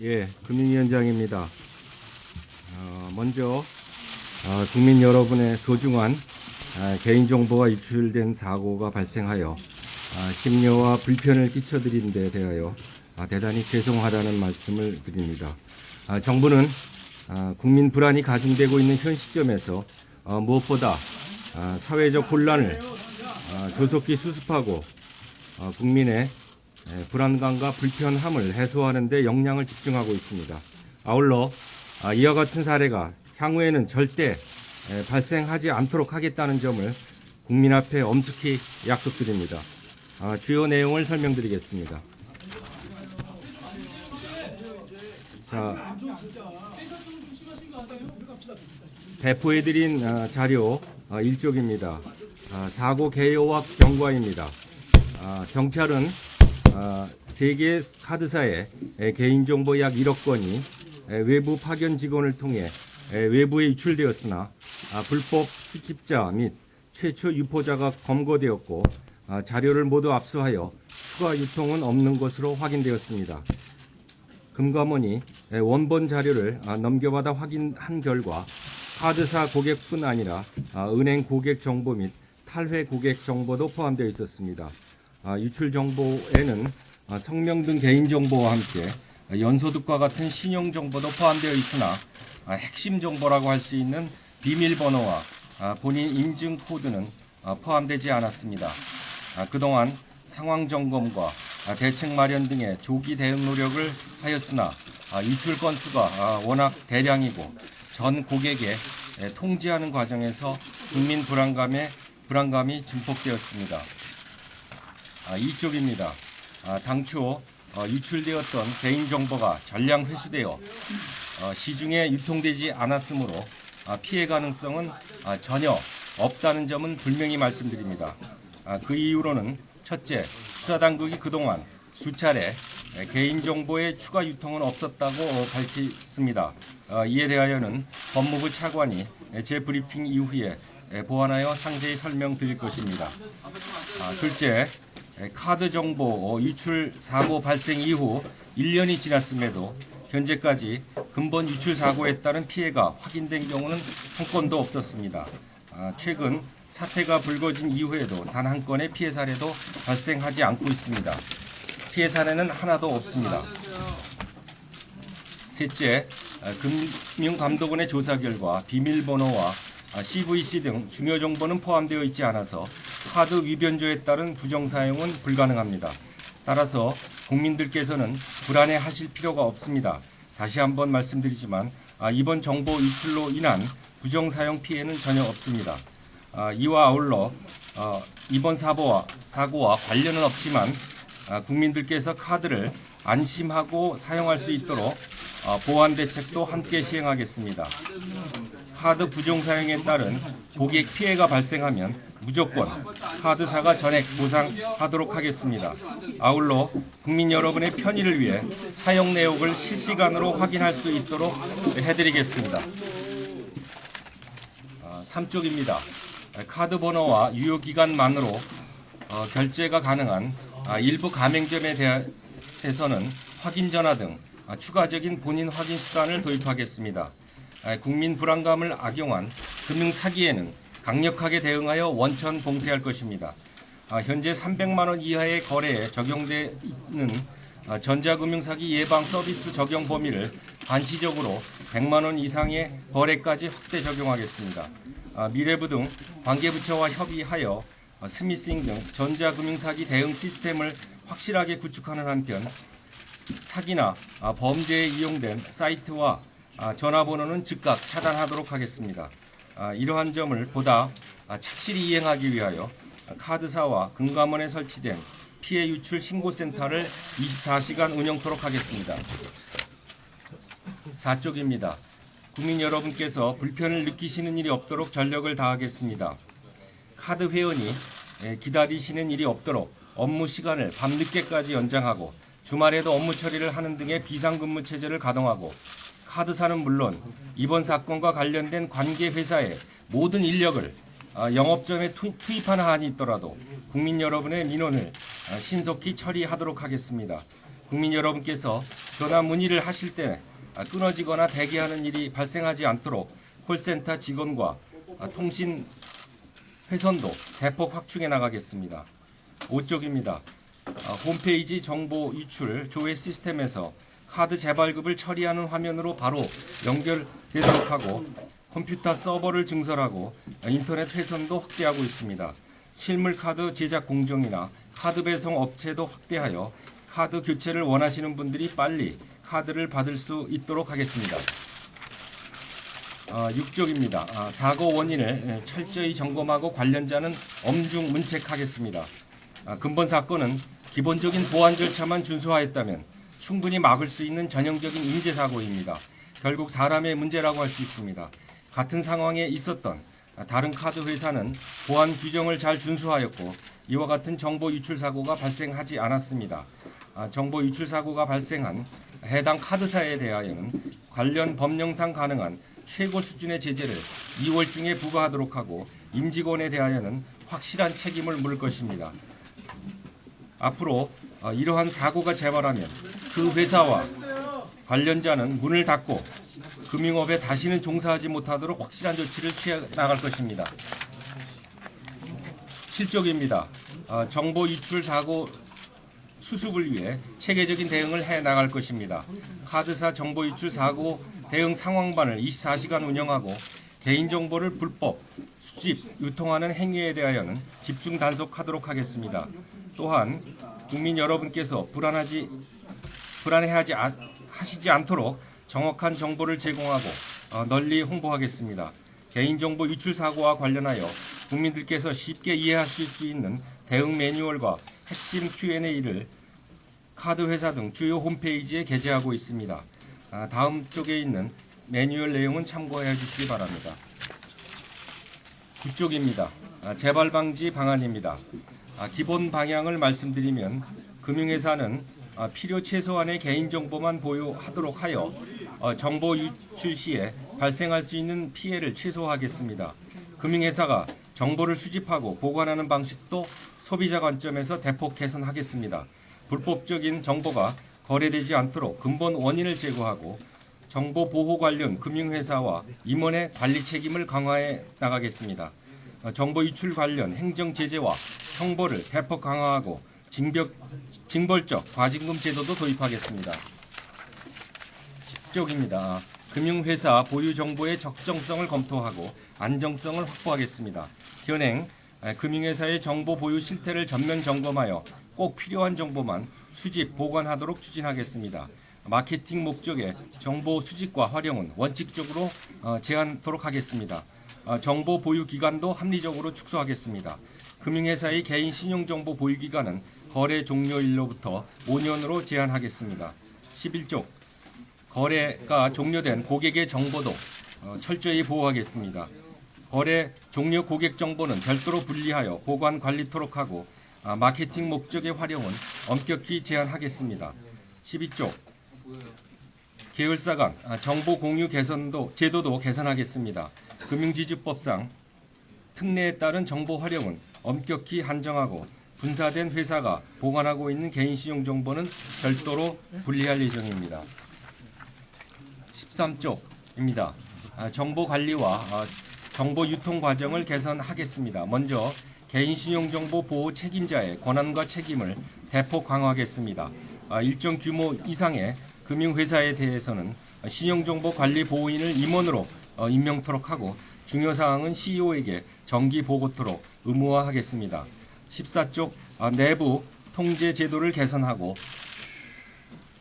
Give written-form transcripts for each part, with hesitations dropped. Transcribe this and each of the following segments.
예, 금융위원장입니다. 먼저 국민 여러분의 소중한 개인정보가 유출된 사고가 발생하여 심려와 불편을 끼쳐드린 데 대하여 대단히 죄송하다는 말씀을 드립니다. 정부는 국민 불안이 가중되고 있는 현 시점에서 무엇보다 사회적 혼란을 조속히 수습하고 국민의 불안감과 불편함을 해소하는 데 역량을 집중하고 있습니다. 아울러 이와 같은 사례가 향후에는 절대 발생하지 않도록 하겠다는 점을 국민 앞에 엄숙히 약속드립니다. 주요 내용을 설명드리겠습니다. 자, 배포해드린 자료 1쪽입니다. 사고 개요와 경과입니다. 경찰은 세계 카드사의 개인정보 약 1억 건이 외부 파견 직원을 통해 외부에 유출되었으나 불법 수집자 및 최초 유포자가 검거되었고 자료를 모두 압수하여 추가 유통은 없는 것으로 확인되었습니다. 금감원이 원본 자료를 넘겨받아 확인한 결과 카드사 고객뿐 아니라 은행 고객 정보 및 탈회 고객 정보도 포함되어 있었습니다. 유출 정보에는 성명 등 개인정보와 함께 연소득과 같은 신용정보도 포함되어 있으나 핵심 정보라고 할 수 있는 비밀번호와 본인 인증 코드는 포함되지 않았습니다. 그동안 상황 점검과 대책 마련 등의 조기 대응 노력을 하였으나 유출 건수가 워낙 대량이고 전 고객에 통지하는 과정에서 국민 불안감이 증폭되었습니다. 이쪽입니다. 당초 유출되었던 개인정보가 전량 회수되어 시중에 유통되지 않았으므로 피해 가능성은 전혀 없다는 점은 분명히 말씀드립니다. 그 이유로는 첫째, 수사당국이 그동안 수차례 개인정보의 추가 유통은 없었다고 밝혔습니다. 이에 대하여는 법무부 차관이 재브리핑 이후에 보완하여 상세히 설명드릴 것입니다. 둘째, 카드 정보 유출 사고 발생 이후 1년이 지났음에도 현재까지 근본 유출 사고에 따른 피해가 확인된 경우는 한 건도 없었습니다. 최근 사태가 불거진 이후에도 단 한 건의 피해 사례도 발생하지 않고 있습니다. 피해 사례는 하나도 없습니다. 셋째, 금융감독원의 조사 결과 비밀번호와 CVC 등 중요 정보는 포함되어 있지 않아서 카드 위변조에 따른 부정 사용은 불가능합니다. 따라서 국민들께서는 불안해하실 필요가 없습니다. 다시 한번 말씀드리지만 이번 정보 유출로 인한 부정 사용 피해는 전혀 없습니다. 이와 아울러 이번 사고와 관련은 없지만 국민들께서 카드를 안심하고 사용할 수 있도록 보완 대책도 함께 시행하겠습니다. 카드 부정 사용에 따른 고객 피해가 발생하면 무조건 카드사가 전액 보상하도록 하겠습니다. 아울러 국민 여러분의 편의를 위해 사용 내역을 실시간으로 확인할 수 있도록 해드리겠습니다. 3쪽입니다. 카드 번호와 유효 기간만으로 결제가 가능한 일부 가맹점에 대해서는 확인 전화 등 추가적인 본인 확인 수단을 도입하겠습니다. 국민 불안감을 악용한 금융 사기에는 강력하게 대응하여 원천 봉쇄할 것입니다. 현재 300만 원 이하의 거래에 적용되는 전자금융 사기 예방 서비스 적용 범위를 한시적으로 100만 원 이상의 거래까지 확대 적용하겠습니다. 미래부 등 관계부처와 협의하여 스미싱 등 전자금융 사기 대응 시스템을 확실하게 구축하는 한편 사기나 범죄에 이용된 사이트와 전화번호는 즉각 차단하도록 하겠습니다. 이러한 점을 보다 착실히 이행하기 위하여 카드사와 금감원에 설치된 피해 유출 신고센터를 24시간 운영토록 하겠습니다. 4쪽입니다. 국민 여러분께서 불편을 느끼시는 일이 없도록 전력을 다하겠습니다. 카드 회원이 기다리시는 일이 없도록 업무 시간을 밤늦게까지 연장하고 주말에도 업무 처리를 하는 등의 비상근무 체제를 가동하고 카드사는 물론 이번 사건과 관련된 관계 회사의 모든 인력을 영업점에 투입하는 한이 있더라도 국민 여러분의 민원을 신속히 처리하도록 하겠습니다. 국민 여러분께서 전화 문의를 하실 때 끊어지거나 대기하는 일이 발생하지 않도록 콜센터 직원과 통신 회선도 대폭 확충해 나가겠습니다. 5쪽입니다. 홈페이지 정보 유출 조회 시스템에서 카드 재발급을 처리하는 화면으로 바로 연결되도록 하고 컴퓨터 서버를 증설하고 인터넷 회선도 확대하고 있습니다. 실물 카드 제작 공정이나 카드 배송 업체도 확대하여 카드 교체를 원하시는 분들이 빨리 카드를 받을 수 있도록 하겠습니다. 6쪽입니다. 사고 원인을 철저히 점검하고 관련자는 엄중 문책하겠습니다. 근본 사건은 기본적인 보안 절차만 준수하였다면 충분히 막을 수 있는 전형적인 인재사고입니다. 결국 사람의 문제라고 할 수 있습니다. 같은 상황에 있었던 다른 카드 회사는 보안 규정을 잘 준수하였고 이와 같은 정보 유출 사고가 발생하지 않았습니다. 정보 유출 사고가 발생한 해당 카드사에 대하여는 관련 법령상 가능한 최고 수준의 제재를 2월 중에 부과하도록 하고 임직원에 대하여는 확실한 책임을 물을 것입니다. 앞으로 이러한 사고가 재발하면 그 회사와 관련자는 문을 닫고 금융업에 다시는 종사하지 못하도록 확실한 조치를 취해 나갈 것입니다. 7쪽입니다. 정보 유출 사고 수습을 위해 체계적인 대응을 해 나갈 것입니다. 카드사 정보 유출 사고 대응 상황반을 24시간 운영하고 개인정보를 불법 수집, 유통하는 행위에 대하여는 집중 단속하도록 하겠습니다. 또한 국민 여러분께서 불안해하지 않도록 정확한 정보를 제공하고 널리 홍보하겠습니다. 개인정보 유출 사고와 관련하여 국민들께서 쉽게 이해하실 수 있는 대응 매뉴얼과 핵심 Q&A를 카드 회사 등 주요 홈페이지에 게재하고 있습니다. 다음 쪽에 있는 매뉴얼 내용은 참고해 주시기 바랍니다. 9쪽입니다. 재발 방지 방안입니다. 기본 방향을 말씀드리면 금융회사는 필요 최소한의 개인정보만 보유하도록 하여 정보 유출 시에 발생할 수 있는 피해를 최소화하겠습니다. 금융회사가 정보를 수집하고 보관하는 방식도 소비자 관점에서 대폭 개선하겠습니다. 불법적인 정보가 거래되지 않도록 근본 원인을 제거하고 정보 보호 관련 금융회사와 임원의 관리 책임을 강화해 나가겠습니다. 정보 유출 관련 행정 제재와 형벌을 대폭 강화하고 징벌적 과징금 제도도 도입하겠습니다. 10쪽입니다. 금융회사 보유 정보의 적정성을 검토하고 안정성을 확보하겠습니다. 현행 금융회사의 정보 보유 실태를 전면 점검하여 꼭 필요한 정보만 수집, 보관하도록 추진하겠습니다. 마케팅 목적의 정보 수집과 활용은 원칙적으로 제한토록 하겠습니다. 정보 보유 기간도 합리적으로 축소하겠습니다. 금융회사의 개인 신용정보 보유 기간은 거래 종료일로부터 5년으로 제한하겠습니다. 11쪽 거래가 종료된 고객의 정보도 철저히 보호하겠습니다. 거래 종료 고객 정보는 별도로 분리하여 보관 관리토록 하고 마케팅 목적의 활용은 엄격히 제한하겠습니다. 12쪽 계열사 간 정보 공유 제도도 개선하겠습니다. 금융지주법상 특례에 따른 정보 활용은 엄격히 한정하고 분사된 회사가 보관하고 있는 개인신용정보는 별도로 분리할 예정입니다. 13쪽입니다. 정보 관리와 정보 유통 과정을 개선하겠습니다. 먼저 개인신용정보 보호 책임자의 권한과 책임을 대폭 강화하겠습니다. 일정 규모 이상의 금융회사에 대해서는 신용정보 관리 보호인을 임원으로 임명토록 하고 중요사항은 CEO에게 정기 보고토록 의무화하겠습니다. 14쪽 내부 통제 제도를 개선하고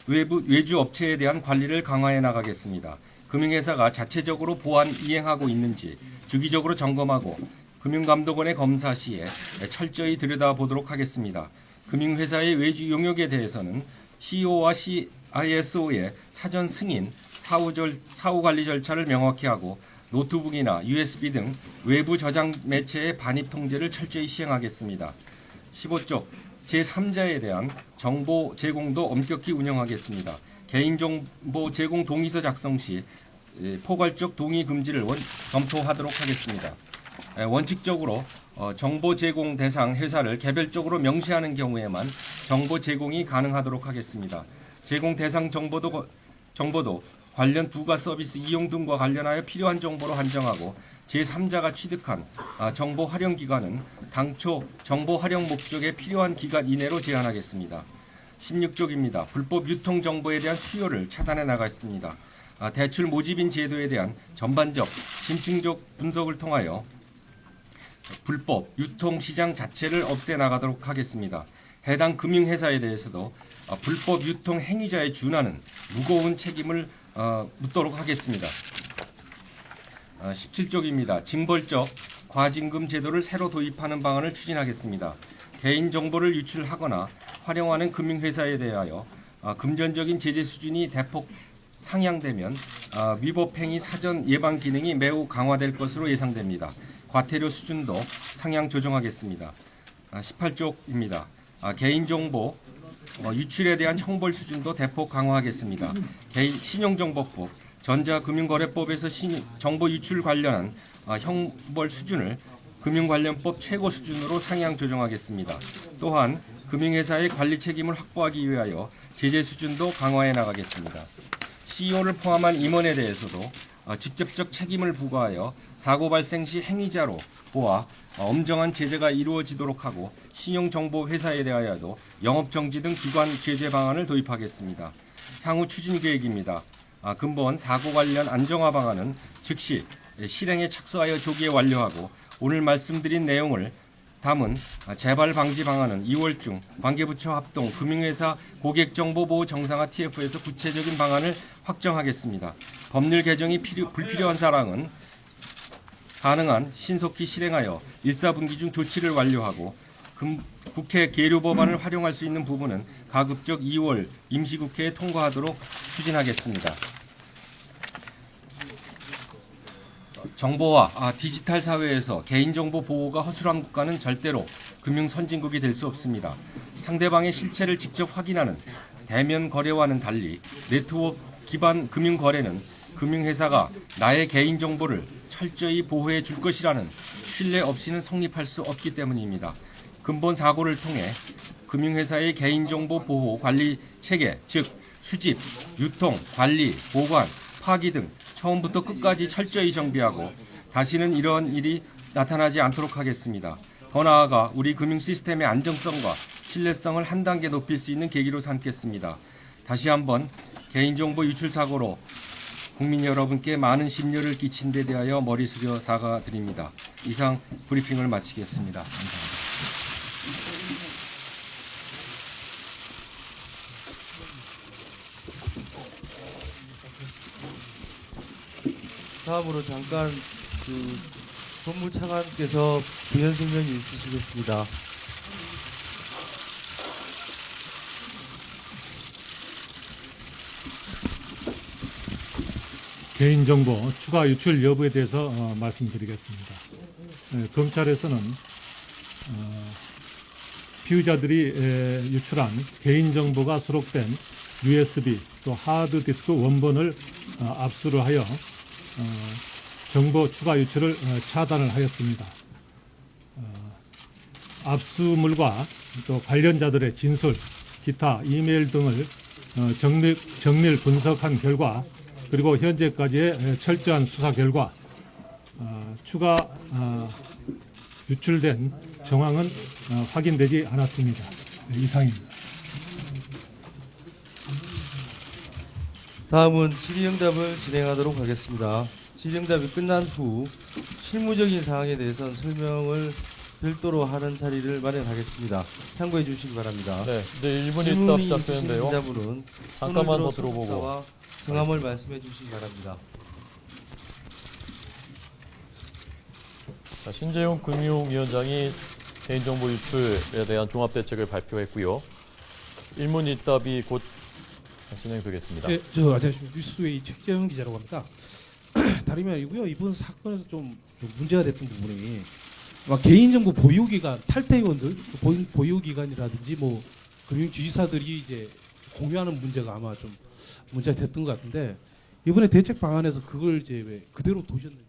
외주 업체에 대한 관리를 강화해 나가겠습니다. 금융회사가 자체적으로 보안 이행하고 있는지 주기적으로 점검하고 금융감독원의 검사 시에 철저히 들여다보도록 하겠습니다. 금융회사의 외주 용역에 대해서는 CEO와 ISO의 사전 승인, 사후 관리 절차를 명확히 하고 노트북이나 USB 등 외부 저장 매체의 반입 통제를 철저히 시행하겠습니다. 15쪽 제3자에 대한 정보 제공도 엄격히 운영하겠습니다. 개인정보 제공 동의서 작성 시 포괄적 동의 금지를 검토하도록 하겠습니다. 원칙적으로 정보 제공 대상 회사를 개별적으로 명시하는 경우에만 정보 제공이 가능하도록 하겠습니다. 제공 대상 정보도 관련 부가 서비스 이용 등과 관련하여 필요한 정보로 한정하고 제3자가 취득한 정보 활용 기간은 당초 정보 활용 목적에 필요한 기간 이내로 제한하겠습니다. 16쪽입니다. 불법 유통 정보에 대한 수요를 차단해 나가겠습니다. 대출 모집인 제도에 대한 전반적 심층적 분석을 통하여 불법 유통 시장 자체를 없애 나가도록 하겠습니다. 해당 금융회사에 대해서도 불법 유통 행위자에 준하는 무거운 책임을 묻도록 하겠습니다. 17쪽입니다. 징벌적 과징금 제도를 새로 도입하는 방안을 추진하겠습니다. 개인정보를 유출하거나 활용하는 금융회사에 대하여 금전적인 제재 수준이 대폭 상향되면 위법행위 사전 예방 기능이 매우 강화될 것으로 예상됩니다. 과태료 수준도 상향 조정하겠습니다. 18쪽입니다. 개인정보 유출에 대한 형벌 수준도 대폭 강화하겠습니다. 신용정보법, 전자금융거래법에서 정보 유출 관련한 형벌 수준을 금융관련법 최고 수준으로 상향 조정하겠습니다. 또한 금융회사의 관리 책임을 확보하기 위하여 제재 수준도 강화해 나가겠습니다. CEO를 포함한 임원에 대해서도 직접적 책임을 부과하여 사고 발생 시 행위자로 보아 엄정한 제재가 이루어지도록 하고 신용정보회사에 대하여도 영업정지 등 기관 제재 방안을 도입하겠습니다. 향후 추진 계획입니다. 근본 사고 관련 안정화 방안은 즉시 실행에 착수하여 조기에 완료하고 오늘 말씀드린 내용을 담은 재발 방지 방안은 2월 중 관계부처 합동 금융회사 고객정보보호 정상화 TF에서 구체적인 방안을 확정하겠습니다. 법률 개정이 불필요한 사항은 가능한 신속히 실행하여 1사분기 중 조치를 완료하고 국회 계류 법안을 활용할 수 있는 부분은 가급적 2월 임시국회에 통과하도록 추진하겠습니다. 정보화 디지털 사회에서 개인정보 보호가 허술한 국가는 절대로 금융 선진국이 될 수 없습니다. 상대방의 실체를 직접 확인하는 대면 거래와는 달리 네트워크 기반 금융 거래는 금융회사가 나의 개인정보를 철저히 보호해 줄 것이라는 신뢰 없이는 성립할 수 없기 때문입니다. 근본 사고를 통해 금융회사의 개인정보 보호 관리 체계, 즉 수집, 유통, 관리, 보관, 파기 등 처음부터 끝까지 철저히 정비하고 다시는 이러한 일이 나타나지 않도록 하겠습니다. 더 나아가 우리 금융 시스템의 안정성과 신뢰성을 한 단계 높일 수 있는 계기로 삼겠습니다. 다시 한번 개인정보 유출 사고로 국민 여러분께 많은 심려를 끼친 데 대하여 머리 숙여 사과드립니다. 이상 브리핑을 마치겠습니다. 감사합니다. 다음으로 잠깐 법무차관께서 부연 설명이 있으시겠습니다. 개인정보 추가 유출 여부에 대해서 말씀드리겠습니다. 검찰에서는 피의자들이 유출한 개인정보가 수록된 USB 또 하드디스크 원본을 압수를 하여 정보 추가 유출을 차단을 하였습니다. 압수물과 또 관련자들의 진술, 기타 이메일 등을 정밀 분석한 결과 그리고 현재까지의 철저한 수사 결과 추가 유출된 정황은 확인되지 않았습니다. 이상입니다. 다음은 질의응답을 진행하도록 하겠습니다. 질의응답이 끝난 후 실무적인 사항에 대해서는 설명을 별도로 하는 자리를 마련하겠습니다. 참고해 주시기 바랍니다. 네, 1분 있다 시작되는데요. 기자분은 잠깐만 더 들어보고 성함을 말씀해 주시기 바랍니다. 자, 신재용 금융위원장이 개인정보 유출에 대한 종합대책을 발표했고요. 1문 일답이 곧 진행되겠습니다. 네, 저 안녕하십니까. 뉴스웨이 최재형 기자라고 합니다. 다름이 아니고요. 이번 사건에서 좀 문제가 됐던 부분이 개인정보 보유기관 탈퇴의원들 보유기관이라든지 뭐 금융주지사들이 이제 공유하는 문제가 아마 좀 문제가 됐던 것 같은데 이번에 대책 방안에서 그걸 이제 왜 그대로 두셨는지.